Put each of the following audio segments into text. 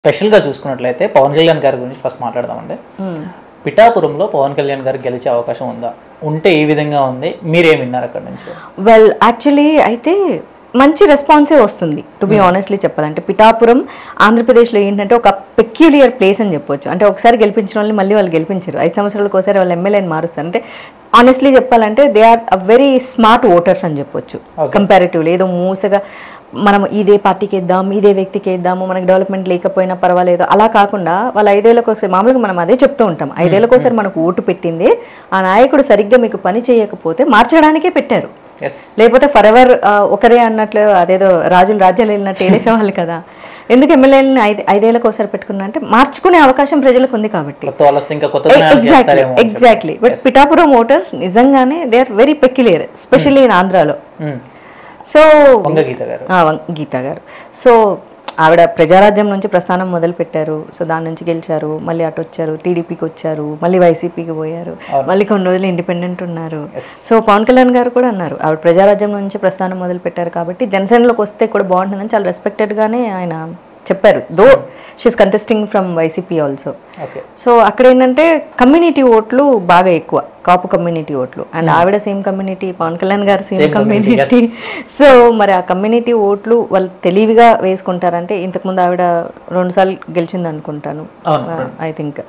స్పెషల్గా చూసుకున్నట్లయితే పవన్ కళ్యాణ్ గారి గురించి ఫస్ట్ మాట్లాడదామండి. పిఠాపురంలో పవన్ కళ్యాణ్ గారికి గెలిచే అవకాశం ఉందా? ఉంటే ఏ విధంగా ఉంది? మీరేం విన్నారు అక్కడ నుంచి? వెల్ యాక్చువల్లీ అయితే మంచి రెస్పాన్సే వస్తుంది. టు బి ఆనెస్ట్లీ చెప్పాలంటే పిఠాపురం ఆంధ్రప్రదేశ్లో ఏంటంటే ఒక పెక్యులియర్ ప్లేస్ అని చెప్పొచ్చు. అంటే ఒకసారి గెలిపించిన వాళ్ళని మళ్ళీ వాళ్ళు గెలిపించారు, 5 సంవత్సరాలకు ఒకసారి వాళ్ళు ఎమ్మెల్యేని మారుస్తారు. అంటే ఆనెస్ట్లీ చెప్పాలంటే they are very smart voters అని చెప్పొచ్చు. కంపారిటివ్లీ ఏదో మూసగా మనం ఇదే పార్టీకి ఇద్దాం, ఇదే వ్యక్తికి ఇద్దాము, మనకి డెవలప్మెంట్ లేకపోయినా పర్వాలేదు అలా కాకుండా వాళ్ళు 5 ఏళ్ళకి ఒకసారి, మామూలుగా మనం అదే చెప్తూ ఉంటాం, 5 ఏళ్ళకి ఒకసారి మనకు ఓటు పెట్టింది ఆ నాయకుడు సరిగ్గా మీకు పని చేయకపోతే మార్చడానికే పెట్టారు, లేకపోతే ఫర్ ఎవర్ ఒకరే అన్నట్లు అదేదో రాజులు రాజ్యాలు వెళ్ళినట్టు వేసేవాళ్ళు కదా. ఎందుకు ఎమ్మెల్యేలని 5 ఏళ్ళకి ఒకసారి పెట్టుకున్నా అంటే మార్చుకునే అవకాశం ప్రజలకు ఉంది కాబట్టి. ఎగ్జాక్ట్లీ. బట్ పిఠాపురం ఓటర్స్ నిజంగానే they are very peculiar, especially in ఆంధ్రాలో. సో గీత గారు సో ఆవిడ ప్రజారాజ్యం నుంచి ప్రస్థానం మొదలు పెట్టారు. సో దాని నుంచి గెలిచారు, మళ్ళీ అటు వచ్చారు, టీడీపీకి వచ్చారు, మళ్ళీ వైసీపీకి పోయారు, మళ్ళీ కొన్ని రోజులు ఇండిపెండెంట్ ఉన్నారు. సో పవన్ కళ్యాణ్ గారు కూడా అన్నారు ఆవిడ ప్రజారాజ్యం నుంచి ప్రస్థానం మొదలు పెట్టారు కాబట్టి జనసేనలోకి వస్తే కూడా బాగుంటుందని చాలా రెస్పెక్టెడ్గానే ఆయన చెప్పారు. Though she's contesting from YCP also. So అక్కడ ఏంటంటే కమ్యూనిటీ ఓట్లు బాగా ఎక్కువ, కాపు కమ్యూనిటీ ఓట్లు. అండ్ ఆవిడ సేమ్ కమ్యూనిటీ, పవన్ కళ్యాణ్ గారు సేమ్ కమ్యూనిటీ. సో మరి ఆ కమ్యూనిటీ ఓట్లు వాళ్ళు తెలివిగా వేసుకుంటారంటే, ఇంతకుముందు ఆవిడ 2 సార్లు గెలిచింది అనుకుంటాను ఐ థింక్.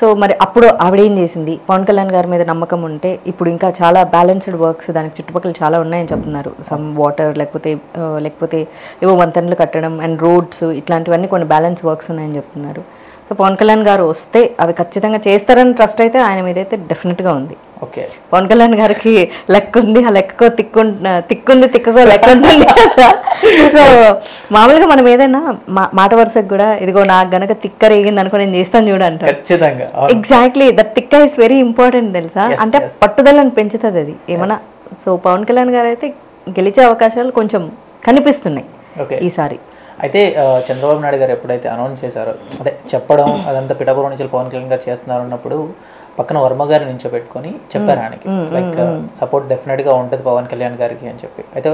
సో మరి అప్పుడు ఆవిడ ఏం చేసింది, పవన్ కళ్యాణ్ గారి మీద నమ్మకం ఉంటే ఇప్పుడు ఇంకా చాలా బ్యాలెన్స్డ్ వర్క్స్ దానికి చుట్టుపక్కల చాలా ఉన్నాయని చెప్తున్నారు. సమ్ వాటర్ లేకపోతే ఏవో వంతెనలు కట్టడం అండ్ రోడ్స్ ఇట్లాంటివన్నీ కొన్ని బ్యాలెన్స్ వర్క్స్ ఉన్నాయని చెప్తున్నారు. సో పవన్ కళ్యాణ్ గారు వస్తే అవి ఖచ్చితంగా చేస్తారని ట్రస్ట్ అయితే ఆయన మీద అయితే డెఫినెట్గా ఉంది. పవన్ కళ్యాణ్ గారికి లెక్క ఉంది, ఆ లెక్కకో తిక్కుకో లెక్క ఉంటుంది. సో మామూలుగా మనం ఏదైనా మాట వరుసకు కూడా ఇదిగో నాకు గనక తిక్క రేగింది అనుకో నేను చేస్తాను చూడంట. ఎగ్జాక్ట్లీ, దట్ తిక్క ఇస్ వెరీ ఇంపార్టెంట్ తెలుసా. అంటే పట్టుదలని పెంచుతుంది అది ఏమన్నా. సో పవన్ కళ్యాణ్ గారు అయితే గెలిచే అవకాశాలు కొంచెం కనిపిస్తున్నాయి ఈసారి. అయితే చంద్రబాబు నాయుడు గారు ఎప్పుడైతే అనౌన్స్ చేశారో, అంటే చెప్పడం అదంతా పిఠాపురం నుంచి పవన్ కళ్యాణ్ గారు చేస్తున్నారు అన్నప్పుడు పక్కన వర్మ గారిని నించోబెట్టుకొని చెప్పారు ఆయనకి, లైక్ సపోర్ట్ డెఫినెట్గా ఉంటుంది పవన్ కళ్యాణ్ గారికి అని చెప్పి. అయితే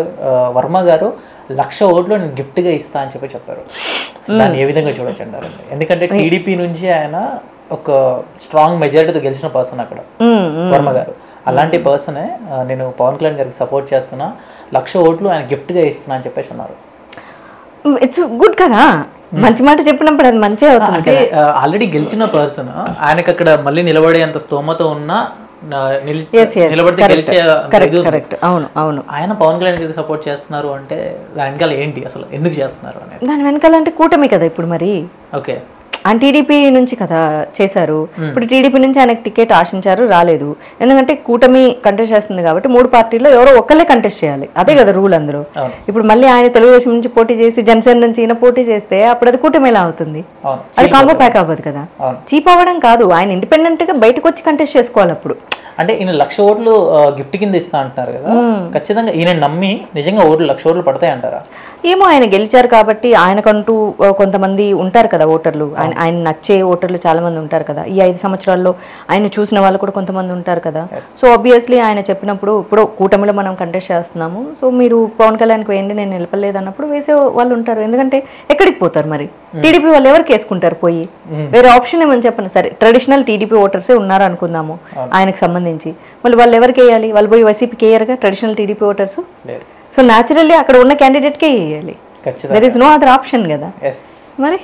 వర్మ గారు 1,00,000 ఓట్లు నేను గిఫ్ట్గా ఇస్తా అని చెప్పారు. దాన్ని ఏ విధంగా చూడొచ్చు అంటారు? ఎందుకంటే టీడీపీ నుంచి ఆయన ఒక స్ట్రాంగ్ మెజారిటీతో గెలిచిన పర్సన్ అక్కడ వర్మ గారు. అలాంటి పర్సనే నేను పవన్ కళ్యాణ్ గారికి సపోర్ట్ చేస్తున్నా, 1,00,000 ఓట్లు ఆయన గిఫ్ట్గా ఇస్తున్నా అని చెప్పేసి అన్నారు. ఇట్స్ గుడ్ కదా, మంచి మాట చెప్పినప్పుడు అది మంచిగా అవుతుంది. అంటే ఆల్రెడీ గెలిచిన పర్సన్ ఆయనకి అక్కడ మళ్ళీ నిలబడేంత స్తోమత ఉన్నా నిలబడితే గెలిచే. అవును, ఆయన పవన్ కళ్యాణ్ గారికి సపోర్ట్ చేస్తున్నారు అంటే దాని వెనకాల ఏంటి, అసలు ఎందుకు చేస్తున్నారు అనేది? దాని వెనకాల అంటే కూటమి కదా ఇప్పుడు మరి. ఓకే, ఆయన టీడీపీ నుంచి కదా చేశారు, ఇప్పుడు టీడీపీ నుంచి ఆయనకు టికెట్ ఆశించారు, రాలేదు. ఎందుకంటే కూటమి కంటెస్ట్ చేస్తుంది కాబట్టి 3 పార్టీల్లో ఎవరో ఒక్కళ్ళే కంటెస్ట్ చేయాలి, అదే కదా రూల్ అందరూ. ఇప్పుడు మళ్ళీ ఆయన తెలుగుదేశం నుంచి పోటీ చేసి జనసేన నుంచి ఈయన పోటీ చేస్తే అప్పుడు అది కూటమి ఎలా అవుతుంది? అది కాంబో ప్యాక్ అవ్వదు కదా. చీప్ అవ్వడం కాదు, ఆయన ఇండిపెండెంట్ గా బయటకు వచ్చి కంటెస్ట్ చేసుకోవాలి. అప్పుడు అంటే ఈయన 1,00,000 ఓట్లు గిఫ్ట్ కింద ఇస్తా అంటారు కదా, ఖచ్చితంగా ఈయన నమ్మి నిజంగా 1,00,000 ఓట్లు పడతాయి అంటారా? ఏమో, ఆయన గెలిచారు కాబట్టి ఆయనకంటూ కొంతమంది ఉంటారు కదా ఓటర్లు, ఆయన నచ్చే ఓటర్లు చాలా మంది ఉంటారు కదా. ఈ 5 సంవత్సరాల్లో ఆయన చూసిన వాళ్ళు కూడా కొంతమంది ఉంటారు కదా. సో ఆబ్వియస్లీ ఆయన చెప్పినప్పుడు ఇప్పుడు కూటమిలో మనం కంటెస్ట్ చేస్తున్నాము, సో మీరు పవన్ కళ్యాణ్కి వేయండి నేను నిలపలేదు అన్నప్పుడు వేసే వాళ్ళు ఉంటారు. ఎందుకంటే ఎక్కడికి పోతారు మరి, టీడీపీ వాళ్ళు ఎవరికి వేసుకుంటారు పోయి? వేరే ఆప్షన్ ఏమని చెప్పండి. సరే ట్రెడిషనల్ టీడీపీ ఓటర్సే ఉన్నారు అనుకుందాము ఆయనకు సంబంధించి, మళ్ళీ వాళ్ళు ఎవరికి వేయాలి? వాళ్ళు పోయి వైసీపీకి వేయరుగా traditional TDP voters. So naturally అక్కడ ఉన్న క్యాండిడేట్కే వేయాలి, there is no other option కదా మరి.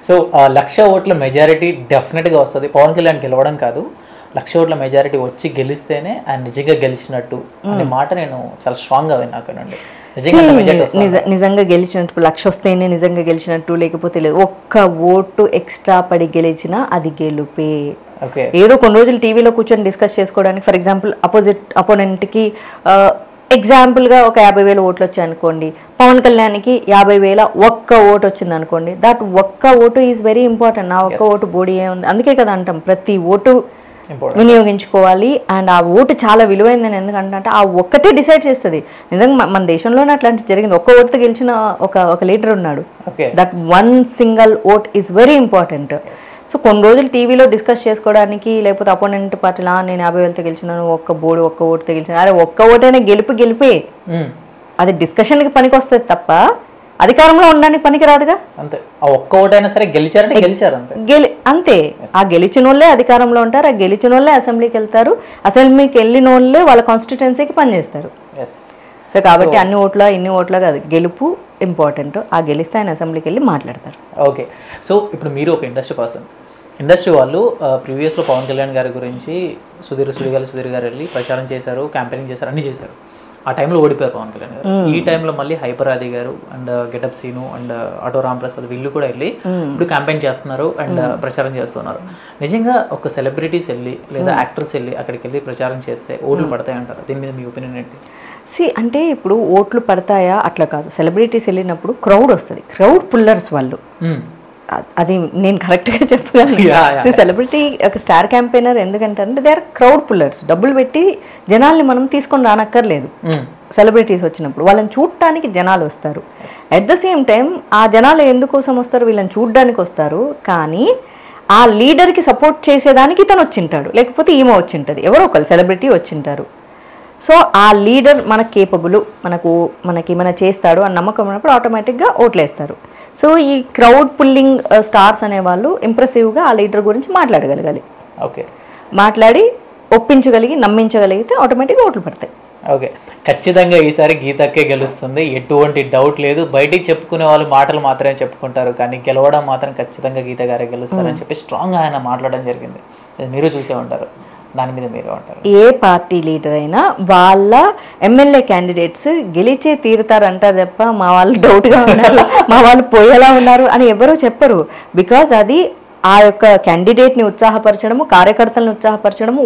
సో 1,00,000 ఓట్ల మెజారిటీ డెఫినెట్గా వస్తుంది. పవన్ కళ్యాణ్ గెలవడం కాదు, 1,00,000 ఓట్ల మెజారిటీ వచ్చి గెలిస్తేనే ఆయన నిజంగా గెలిచినట్టు అనే మాట నేను చాలా స్ట్రాంగ్గా విన్నాకనండి. నిజంగా గెలిచినట్టు 1,00,000 వస్తేనే నిజంగా గెలిచినట్టు, లేకపోతే లేదు. ఒక్క ఓటు ఎక్స్ట్రా పడి గెలిచినా అది గెలుపే. ఏదో కొన్ని రోజులు టీవీలో కూర్చొని డిస్కస్ చేసుకోవడానికి, ఫర్ ఎగ్జాంపుల్ అపోనెంట్కి ఎగ్జాంపుల్గా ఒక 50,000 ఓట్లు వచ్చాయి అనుకోండి, పవన్ కళ్యాణ్కి 50,000 ఒక్క ఓటు వచ్చింది అనుకోండి, దట్ ఒక్క ఓటు ఈజ్ వెరీ ఇంపార్టెంట్. నా ఒక్క ఓటు బోడీ ఉంది, అందుకే కదా అంటాం ప్రతి ఓటు వినియోగించుకోవాలి. అండ్ ఆ ఓటు చాలా విలువైందని ఎందుకంటే ఆ ఒక్కటే డిసైడ్ చేస్తుంది. నిజంగా మన దేశంలోనే అట్లాంటి జరిగింది. ఒక్క ఓటుతో గెలిచిన ఒక లీడర్ ఉన్నాడు. That 1 single vote is very important. So కొన్ని రోజులు టీవీలో డిస్కస్ చేసుకోవడానికి, లేకపోతే అపోనెంట్ పార్టీలా నేను 50,000తో గెలిచినాను, ఒక్క ఓటుతో గెలిచినాను, అరే ఒక్క ఓటైనా గెలిపే, అది డిస్కషన్కి పనికి వస్తుంది తప్ప అధికారంలో ఉండడానికి పనికి రాదుగా. అంతే, ఆ ఒక్క ఓటైనా సరే గెలిచారంటే గెలిచారు అంతే. అంతే, ఆ గెలిచిన వాళ్ళే అధికారంలో ఉంటారు, ఆ గెలిచిన వాళ్ళే అసెంబ్లీకి వెళ్తారు, అసెంబ్లీకి వెళ్ళిన వాళ్ళే వాళ్ళ కాన్స్టిట్యుయెన్సీకి పనిచేస్తారు. సో కాబట్టి అన్ని ఓట్ల ఇన్ని ఓట్ల కాదు, గెలుపు ఇంపార్టెంట్. ఆ గెలిస్తే ఆయన అసెంబ్లీకి వెళ్ళి మాట్లాడతారు. ఓకే, సో ఇప్పుడు మీరు ఒక ఇండస్ట్రీ పర్సన్, ఇండస్ట్రీ వాళ్ళు ప్రీవియస్లో పవన్ కళ్యాణ్ గారి గురించి సుధీర్ గారు వెళ్ళి ప్రచారం చేశారు, క్యాంపెయినింగ్ చేశారు, అన్ని చేశారు. ఆ టైంలో ఓడిపోయారు పవన్ కళ్యాణ్ గారు. ఈ టైంలో మళ్ళీ హైపర్ ఆది గారు and getup Seenu and auto Ramprasad వీళ్ళు కూడా వెళ్ళి ఇప్పుడు క్యాంపెయిన్ చేస్తున్నారు అండ్ ప్రచారం చేస్తున్నారు. నిజంగా ఒక సెలబ్రిటీస్ వెళ్ళి లేదా యాక్టర్స్ వెళ్ళి అక్కడికి వెళ్ళి ప్రచారం చేస్తే ఓట్లు పడతాయి అంటారు, దీని మీద మీ ఒపీనియన్ ఏంటి? అంటే ఇప్పుడు ఓట్లు పడతాయా అట్లా కాదు, సెలబ్రిటీస్ వెళ్ళినప్పుడు క్రౌడ్ వస్తుంది, క్రౌడ్ పుల్లర్స్ వాళ్ళు, అది నేను కరెక్ట్గా చెప్పగలను. సెలబ్రిటీ ఒక స్టార్ క్యాంపెయినర్ ఎందుకంటే దే ఆర్ క్రౌడ్ పుల్లర్స్. డబ్బులు పెట్టి జనాల్ని మనం తీసుకొని రానక్కర్లేదు. సెలబ్రిటీస్ వచ్చినప్పుడు వాళ్ళని చూడటానికి జనాలు వస్తారు. అట్ ద సేమ్ టైం ఆ జనాలు ఎందుకోసం వస్తారు, వీళ్ళని చూడడానికి వస్తారు. కానీ ఆ లీడర్కి సపోర్ట్ చేసేదానికి ఇతను వచ్చింటాడు, లేకపోతే ఈమె వచ్చింటుంది, ఎవరో ఒకరు సెలబ్రిటీ వచ్చింటారు. సో ఆ లీడర్ మనకు కేపబుల్, మనకి ఏమైనా చేస్తాడు అని నమ్మకం ఉన్నప్పుడు ఆటోమేటిక్గా ఓట్లేస్తారు. సో ఈ క్రౌడ్ పుల్లింగ్ స్టార్స్ అనేవాళ్ళు ఇంప్రెసివ్గా ఆ లీడర్ గురించి మాట్లాడగలగాలి. ఓకే, మాట్లాడి ఒప్పించగలిగి నమ్మించగలిగితే ఆటోమేటిక్గా ఓట్లు పడతాయి. ఓకే, ఖచ్చితంగా ఈసారి గీతక్కే గెలుస్తుంది, ఎటువంటి డౌట్ లేదు. బయటికి చెప్పుకునే వాళ్ళు మాటలు మాత్రమే చెప్పుకుంటారు, కానీ గెలవడం మాత్రం ఖచ్చితంగా గీత గారే గెలుస్తారని చెప్పి స్ట్రాంగ్గా ఆయన మాట్లాడడం జరిగింది. మీరు చూసే ఉంటారు, దాని మీద మీరు అంటారు? ఏ పార్టీ లీడర్ అయినా వాళ్ళ ఎమ్మెల్యే క్యాండిడేట్స్ గెలిచే తీరుతారు అంటారు తప్ప మా వాళ్ళు డౌట్గా ఉన్నారు, మా వాళ్ళు పోయేలా ఉన్నారు అని ఎవరూ చెప్పరు. బికాజ్ అది ఆ యొక్క క్యాండిడేట్ని ఉత్సాహపరచడము, కార్యకర్తలను ఉత్సాహపరచడము,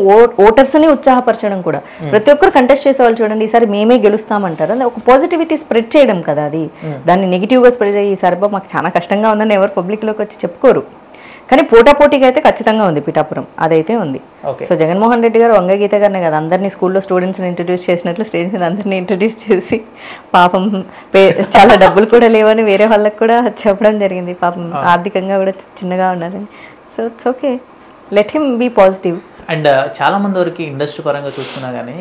ఓటర్స్ని ఉత్సాహపరచడం కూడా. ప్రతి ఒక్కరు కంటెస్ట్ చేసే వాళ్ళు చూడండి ఈసారి మేమే గెలుస్తామంటారు, అది ఒక పాజిటివిటీ స్ప్రెడ్ చేయడం కదా. అది దాన్ని నెగిటివ్గా స్ప్రెడ్ చేయి, ఈసారి మాకు చాలా కష్టంగా ఉందని ఎవరు పబ్లిక్లోకి వచ్చి చెప్పుకోరు. కానీ పోటాపోటీగా అయితే ఖచ్చితంగా ఉంది పిఠాపురం, అదైతే ఉంది. సో జగన్మోహన్ రెడ్డి గారు వంగగీత గారినే కదా అందరినీ స్కూల్లో స్టూడెంట్స్ని ఇంట్రడ్యూస్ చేసినట్లు స్టేజ్ మీద అందరినీ ఇంట్రడ్యూస్ చేసి పాపం చాలా డబ్బులు కూడా లేవని వేరే వాళ్ళకి కూడా చెప్పడం జరిగింది. పాపం ఆర్థికంగా కూడా చిన్నగా ఉన్నారని. So it's okay, let him be positive. And చాలా మంది వరకు ఇండస్ట్రీ పరంగా చూసుకున్నా కానీ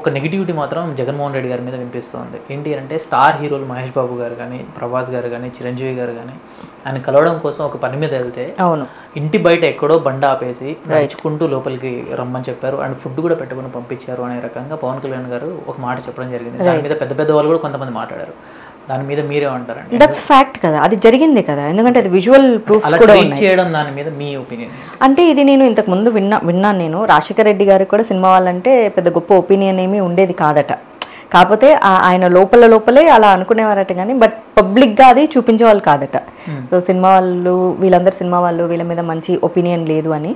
ఒక నెగిటివిటీ మాత్రం జగన్మోహన్ రెడ్డి గారి మీద వినిపిస్తుంది. ఏంటి అంటే స్టార్ హీరోలు మహేష్ బాబు గారు కానీ, ప్రభాస్ గారు కానీ, చిరంజీవి గారు కానీ ఆయన కలవడం కోసం ఒక పని మీద వెళ్తే అవును ఇంటి బయట ఎక్కడో బండ ఆపేసి నడుచుకుంటూ లోపలికి రమ్మని చెప్పారు అండ్ ఫుడ్ కూడా పెట్టుకుని పంపించారు అనే రకంగా పవన్ కళ్యాణ్ గారు ఒక మాట చెప్పడం జరిగింది. దాని మీద పెద్ద పెద్ద వాళ్ళు కూడా కొంతమంది మాట్లాడారు. దాని మీద మీరేమంటారండి? దట్స్ ఫ్యాక్ట్ కదా, అది జరిగింది కదా, ఎందుకంటే అది విజువల్ ప్రూఫ్స్ కూడా ఉన్నాయి. చేయడం దాని మీద మీ ఒపీనియన్ అంటే ఇది నేను ఇంతకు ముందు విన్నాను. నేను రాజశేఖర రెడ్డి గారికి కూడా సినిమా వాళ్ళంటే పెద్ద గొప్ప ఒపీనియన్ ఏమీ ఉండేది కాదట. కాకపోతే ఆయన లోపలే అలా అనుకునేవారట, కానీ బట్ పబ్లిక్గా అది చూపించేవాళ్ళు కాదట. సో సినిమా వాళ్ళు వీళ్ళందరూ సినిమా వాళ్ళు వీళ్ళ మీద మంచి ఒపీనియన్ లేదు అని.